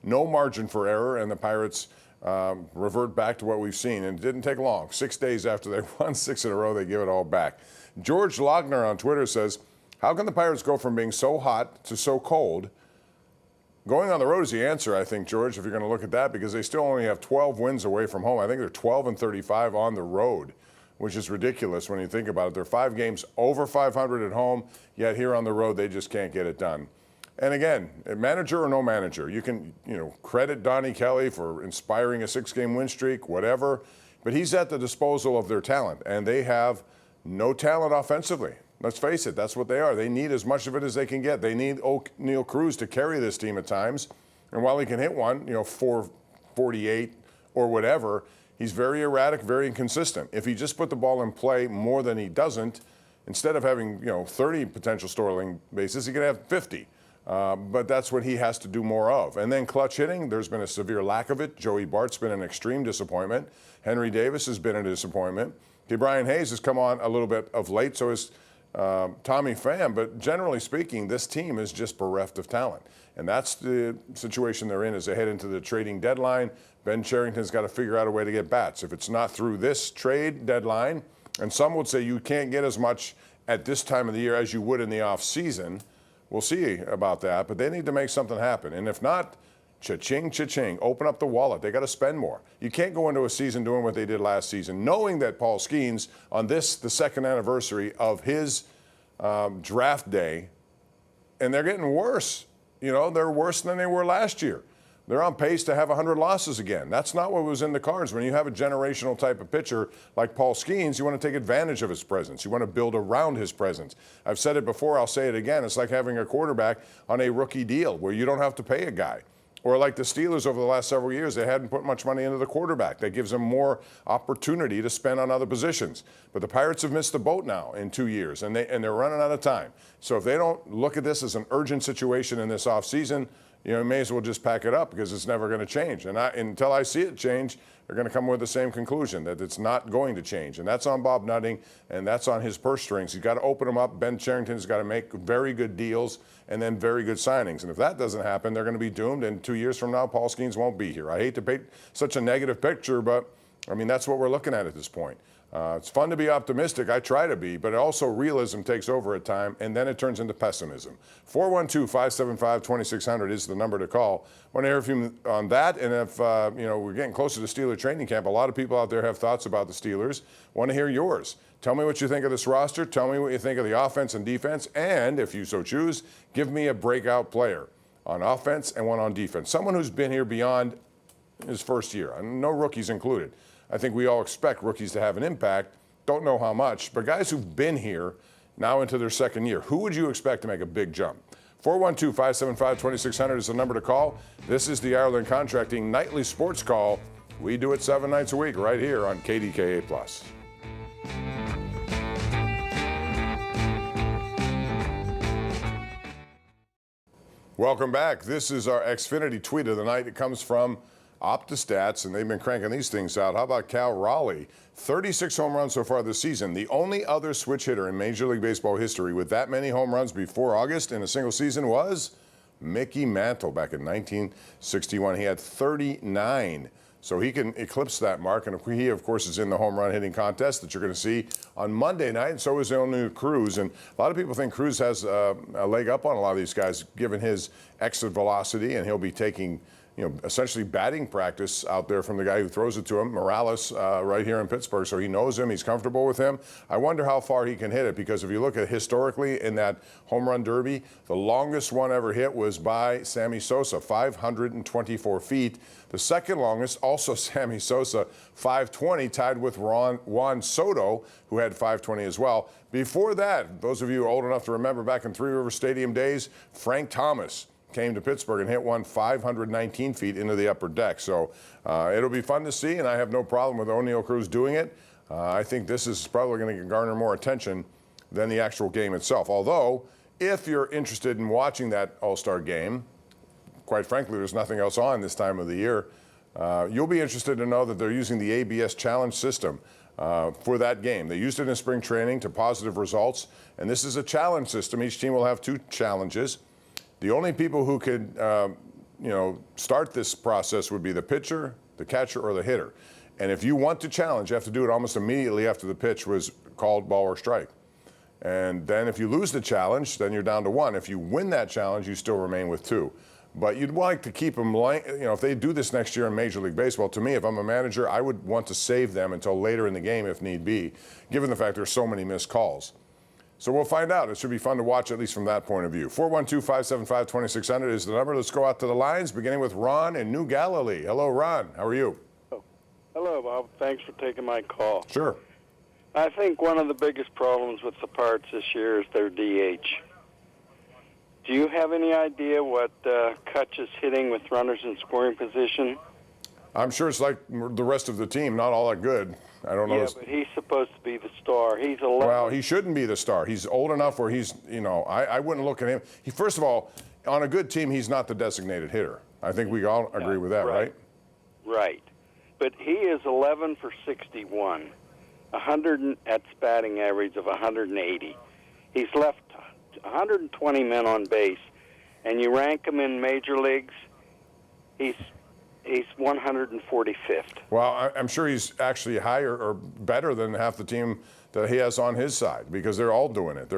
no margin for error, and the Pirates revert back to what we've seen. And it didn't take long. 6 days after they won 6 in a row, they give it all back. George Lochner on Twitter says, how can the Pirates go from being so hot to so cold? Going on the road is the answer, I think, George, if you're going to look at that, because they still only have 12 wins away from home. I think they're 12-35 on the road, which is ridiculous when you think about it. They're 5 games over 500 at home, yet here on the road they just can't get it done. And again, manager or no manager, you can credit Donnie Kelly for inspiring a 6-game win streak, whatever, but he's at the disposal of their talent, and they have no talent offensively. Let's face it, that's what they are. They need as much of it as they can get. They need O'Neal Cruz to carry this team at times. And while he can hit one, 448 or whatever, he's very erratic, very inconsistent. If he just put the ball in play more than he doesn't, instead of having 30 potential stolen bases, he could have 50. But that's what he has to do more of. And then clutch hitting, there's been a severe lack of it. Joey Bart's been an extreme disappointment. Henry Davis has been a disappointment. Brian Hayes has come on a little bit of late, so is Tommy Pham, but generally speaking, this team is just bereft of talent. And that's the situation they're in as they head into the trading deadline. Ben Cherington's got to figure out a way to get bats. If it's not through this trade deadline, and some would say you can't get as much at this time of the year as you would in the offseason, we'll see about that, but they need to make something happen. And if not, cha-ching, cha-ching, open up the wallet. They got to spend more. You can't go into a season doing what they did last season, knowing that Paul Skeens, on this, the 2nd anniversary of his draft day, and they're getting worse. They're worse than they were last year. They're on pace to have 100 losses again. That's not what was in the cards. When you have a generational type of pitcher like Paul Skeens, you want to take advantage of his presence. You want to build around his presence. I've said it before, I'll say it again. It's like having a quarterback on a rookie deal where you don't have to pay a guy. Or like the Steelers over the last several years, they hadn't put much money into the quarterback. That gives them more opportunity to spend on other positions. But the Pirates have missed the boat now in 2 years, and they're running out of time. So if they don't look at this as an urgent situation in this offseason, you may as well just pack it up, because it's never going to change. And until I see it change, they're going to come with the same conclusion, that it's not going to change. And that's on Bob Nutting, and that's on his purse strings. He's got to open them up. Ben Cherington's got to make very good deals and then very good signings. And if that doesn't happen, they're going to be doomed. And 2 years from now, Paul Skeens won't be here. I hate to paint such a negative picture, but, that's what we're looking at this point. It's fun to be optimistic. I try to be, but also realism takes over at time, and then it turns into pessimism. 412-575-2600 is the number to call. I want to hear from you on that, and if we're getting closer to Steeler training camp, a lot of people out there have thoughts about the Steelers. Want to hear yours. Tell me what you think of this roster. Tell me what you think of the offense and defense, and if you so choose, give me a breakout player on offense and one on defense. Someone who's been here beyond his first year, no rookies included. I think we all expect rookies to have an impact. Don't know how much, but guys who've been here now into their 2nd year, who would you expect to make a big jump? 412-575-2600 is the number to call. This is the Ireland Contracting Nightly Sports Call. We do it 7 nights a week right here on KDKA+. Welcome back. This is our Xfinity tweet of the night. It comes from OptaStats, and they've been cranking these things out. How about Cal Raleigh? 36 home runs so far this season. The only other switch hitter in Major League Baseball history with that many home runs before August in a single season was Mickey Mantle back in 1961. He had 39. So he can eclipse that mark, and he, of course, is in the home run hitting contest that you're going to see on Monday night, and so is O'Neal Cruz. And a lot of people think Cruz has a leg up on a lot of these guys, given his exit velocity, and he'll be taking essentially batting practice out there from the guy who throws it to him, Morales, right here in Pittsburgh. So he knows him. He's comfortable with him. I wonder how far he can hit it, because if you look at historically in that home run derby, the longest one ever hit was by Sammy Sosa, 524 feet. The second longest, also Sammy Sosa, 520, tied with Juan Soto, who had 520 as well. Before that, those of you old enough to remember back in Three River Stadium days, Frank Thomas came to Pittsburgh and hit one 519 feet into the upper deck. So it'll be fun to see, and I have no problem with O'Neal Cruz doing it. I think this is probably going to garner more attention than the actual game itself. Although, if you're interested in watching that All-Star game, quite frankly, there's nothing else on this time of the year. You'll be interested to know that they're using the ABS challenge system for that game. They used it in spring training to positive results, and this is a challenge system. Each team will have 2 challenges. The only people who could start this process would be the pitcher, the catcher, or the hitter. And if you want to challenge, you have to do it almost immediately after the pitch was called ball or strike. And then if you lose the challenge, then you're down to 1. If you win that challenge, you still remain with 2. But you'd like to keep them, if they do this next year in Major League Baseball, to me, if I'm a manager, I would want to save them until later in the game if need be, given the fact there's so many missed calls. So we'll find out. It should be fun to watch, at least from that point of view. 412-575-2600 is the number. Let's go out to the lines, beginning with Ron in New Galilee. Hello, Ron. How are you? Oh. Hello, Bob. Thanks for taking my call. Sure. I think one of the biggest problems with the Pirates this year is their DH. Do you have any idea what Kutch is hitting with runners in scoring position? I'm sure it's like the rest of the team, not all that good. I don't know. Yeah, but he's supposed to be the star. He's 11. Well, he shouldn't be the star. He's old enough where he's, I wouldn't look at him. First of all, on a good team, he's not the designated hitter. I think we all agree with that, right? Right. But he is 11 for 61, 100 at batting average of 180. He's left 120 men on base, and you rank him in major leagues, he's 145th. Well, I'm sure he's actually higher or better than half the team that he has on his side because they're all doing it.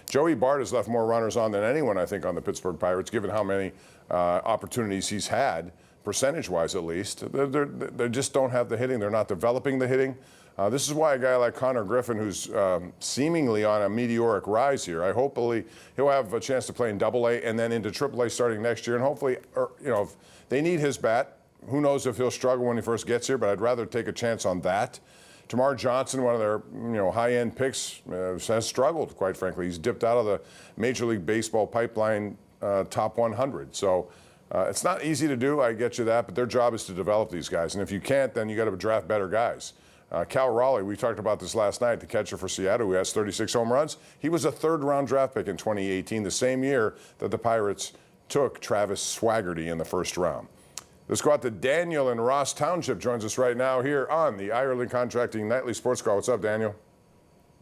Joey Bart has left more runners on than anyone, I think, on the Pittsburgh Pirates, given how many opportunities he's had, percentage-wise at least. They just don't have the hitting. They're not developing the hitting. This is why a guy like Connor Griffin, who's seemingly on a meteoric rise here, I hopefully he'll have a chance to play in Double-A and then into Triple-A starting next year. And hopefully, if they need his bat. Who knows if he'll struggle when he first gets here, but I'd rather take a chance on that. Tamar Johnson, one of their high-end picks, has struggled, quite frankly. He's dipped out of the Major League Baseball pipeline top 100. So it's not easy to do, I get you that, but their job is to develop these guys. And if you can't, then you got to draft better guys. Cal Raleigh, we talked about this last night, the catcher for Seattle, who has 36 home runs. He was a third-round draft pick in 2018, the same year that the Pirates took Travis Swaggerty in the first round. Let's go out to Daniel in Ross Township. Joins us right now here on the Ireland Contracting Nightly Sports Call. What's up, Daniel?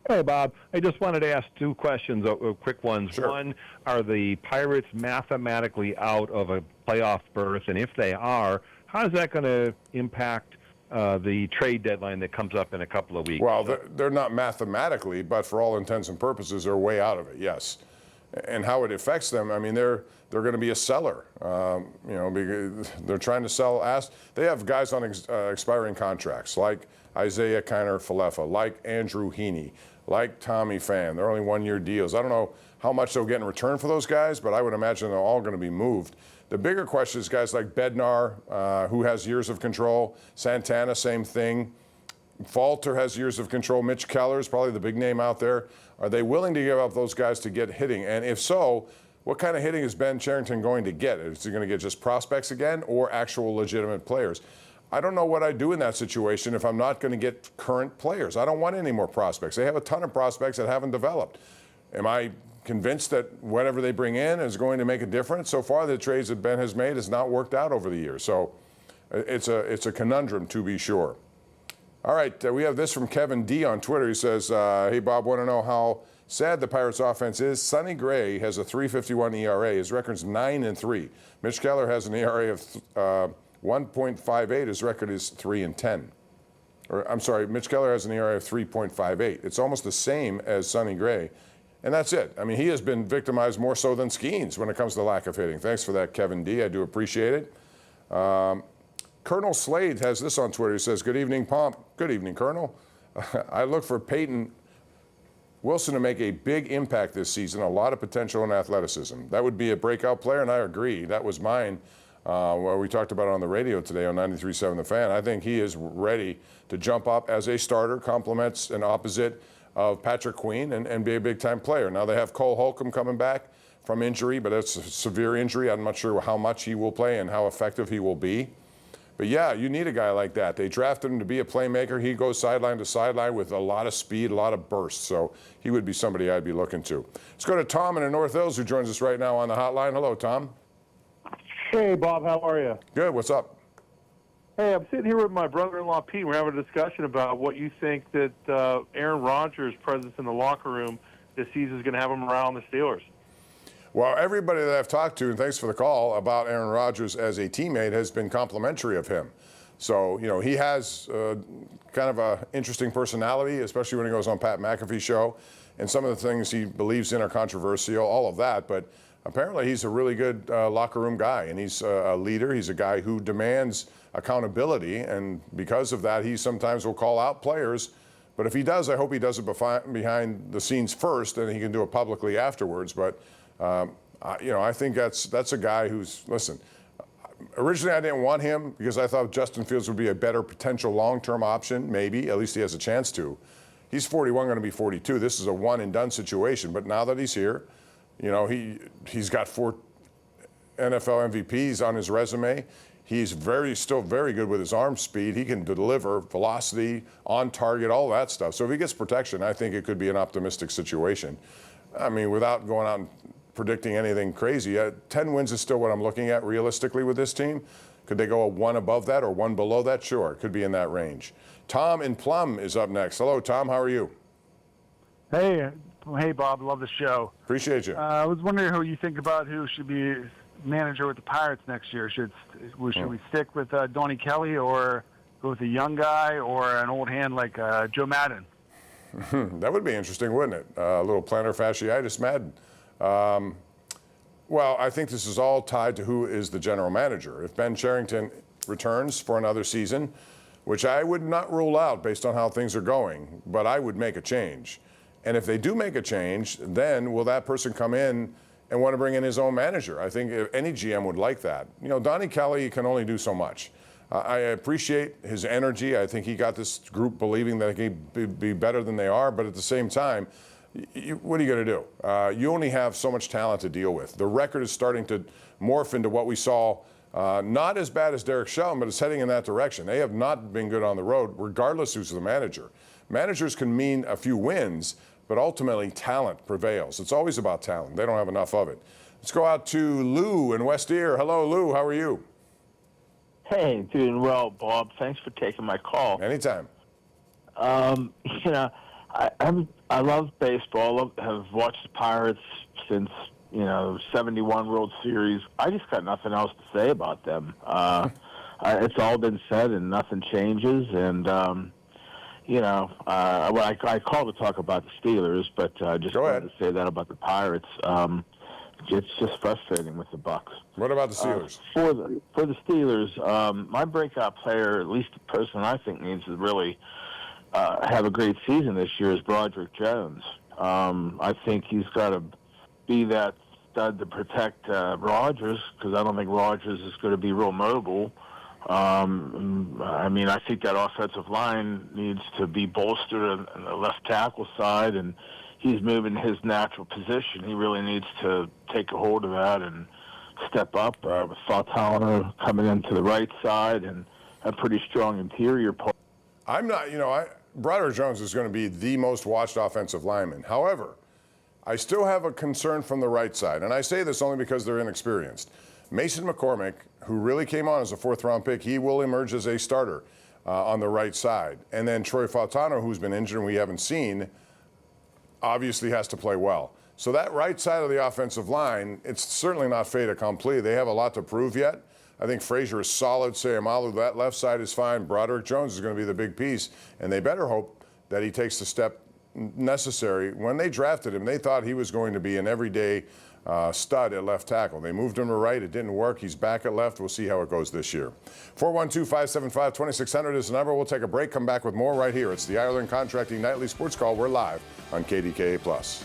Hey, Bob. I just wanted to ask 2 questions, quick ones. Sure. One, are the Pirates mathematically out of a playoff berth? And if they are, how is that going to impact the trade deadline that comes up in a couple of weeks? Well, they're not mathematically, but for all intents and purposes, they're way out of it, yes. And how it affects them, I mean, they're going to be a seller. Because they're trying to sell. They have guys on expiring contracts like Isaiah Kiner-Falefa, like Andrew Heaney, like Tommy Pham. They're only 1-year deals. I don't know how much they'll get in return for those guys, but I would imagine they're all going to be moved. The bigger question is guys like Bednar, who has years of control. Santana, same thing. Falter has years of control. Mitch Keller is probably the big name out there. Are they willing to give up those guys to get hitting? And if so, what kind of hitting is Ben Cherington going to get? Is he going to get just prospects again or actual legitimate players? I don't know what I'd do in that situation if I'm not going to get current players. I don't want any more prospects. They have a ton of prospects that haven't developed. Am I convinced that whatever they bring in is going to make a difference? So far, the trades that Ben has made has not worked out over the years. So it's a conundrum, to be sure. All right, we have this from Kevin D. on Twitter. He says, hey, Bob, want to know how sad the Pirates' offense is? Sonny Gray has a 3.51 ERA. His record's 9-3. Mitch Keller has an ERA of 1.58. His record is 3-10. Or I'm sorry, Mitch Keller has an ERA of 3.58. It's almost the same as Sonny Gray. And that's it. I mean, he has been victimized more so than Skeens when it comes to lack of hitting. Thanks for that, Kevin D. I do appreciate it. Colonel Slade has this on Twitter. He says, good evening, Pomp. Good evening, Colonel. I look for Peyton Wilson to make a big impact this season, a lot of potential and athleticism. That would be a breakout player, and I agree. That was mine where we talked about it on the radio today on 93.7 The Fan. I think he is ready to jump up as a starter, complements an opposite of Patrick Queen, and be a big-time player. Now they have Cole Holcomb coming back from injury, but it's a severe injury. I'm not sure how much he will play and how effective he will be. But, yeah, you need a guy like that. They drafted him to be a playmaker. He goes sideline to sideline with a lot of speed, a lot of burst. So he would be somebody I'd be looking to. Let's go to Tom in the North Hills, who joins us right now on the hotline. Hello, Tom. Hey, Bob. How are you? Good. What's up? Hey, I'm sitting here with my brother-in-law, Pete. We're having a discussion about what you think that Aaron Rodgers' presence in the locker room this season is going to have him around the Steelers. Well, everybody that I've talked to, and thanks for the call, about Aaron Rodgers as a teammate has been complimentary of him. So, he has kind of an interesting personality, especially when he goes on Pat McAfee's show. And some of the things he believes in are controversial, all of that. But apparently he's a really good locker room guy, and he's a leader. He's a guy who demands accountability. And because of that, he sometimes will call out players. But if he does, I hope he does it behind the scenes first, and he can do it publicly afterwards. But, I think that's a guy who's, listen, originally I didn't want him because I thought Justin Fields would be a better potential long-term option, maybe. At least he has a chance to. He's 41, going to be 42. This is a one-and-done situation. But now that he's here, he's got 4 NFL MVPs on his resume. He's still very good with his arm speed. He can deliver velocity, on target, all that stuff. So if he gets protection, I think it could be an optimistic situation. I mean, without going out and predicting anything crazy, 10 wins is still what I'm looking at realistically with this team. Could they go one above that or one below that? Sure, it could be in that range. Tom in Plum is up next. Hello, Tom. How are you? Hey, Bob. Love the show. Appreciate you. I was wondering who you think about who should be manager with the Pirates next year. Should we stick with Donnie Kelly or go with a young guy or an old hand like Joe Madden? That would be interesting, wouldn't it? A little plantar fasciitis Madden. Well, I think this is all tied to who is the general manager. If Ben Cherington returns for another season, which I would not rule out based on how things are going, but I would make a change. And if they do make a change, then will that person come in and want to bring in his own manager? I think any GM would like that. Donnie Kelly can only do so much. I appreciate his energy. I think he got this group believing that he could be better than they are, but at the same time, what are you going to do? You only have so much talent to deal with. The record is starting to morph into what we saw, not as bad as Derek Shelton, but it's heading in that direction. They have not been good on the road, regardless who's the manager. Managers can mean a few wins, but ultimately talent prevails. It's always about talent. They don't have enough of it. Let's go out to Lou in West Ear. Hello, Lou. How are you? Hey, doing well, Bob. Thanks for taking my call. Anytime. I love baseball. Have watched the Pirates since 71 World Series. I just got nothing else to say about them. It's all been said and nothing changes. And I called to talk about the Steelers, but I just wanted to say that about the Pirates. It's just frustrating with the Bucks. What about the Steelers? For the Steelers, my breakout player, at least the person I think needs to really have a great season this year, is Rodgers Jones. I think he's got to be that stud to protect Rodgers, because I don't think Rodgers is going to be real mobile. I think that offensive line needs to be bolstered on the left tackle side, and he's moving his natural position. He really needs to take a hold of that and step up. With Fautano coming into the right side and a pretty strong interior part. Rodgers Jones is going to be the most watched offensive lineman. However, I still have a concern from the right side, and I say this only because they're inexperienced. Mason McCormick, who really came on as a fourth-round pick, he will emerge as a starter on the right side. And then Troy Fautano, who's been injured and we haven't seen, obviously has to play well. So that right side of the offensive line, it's certainly not fait accompli. They have a lot to prove yet. I think Frazier is solid. Sayamalu, that left side is fine. Broderick Jones is going to be the big piece. And they better hope that he takes the step necessary. When they drafted him, they thought he was going to be an everyday stud at left tackle. They moved him to right. It didn't work. He's back at left. We'll see how it goes this year. 412-575-2600 is the number. We'll take a break, come back with more right here. It's the Ireland Contracting Nightly Sports Call. We're live on KDKA+.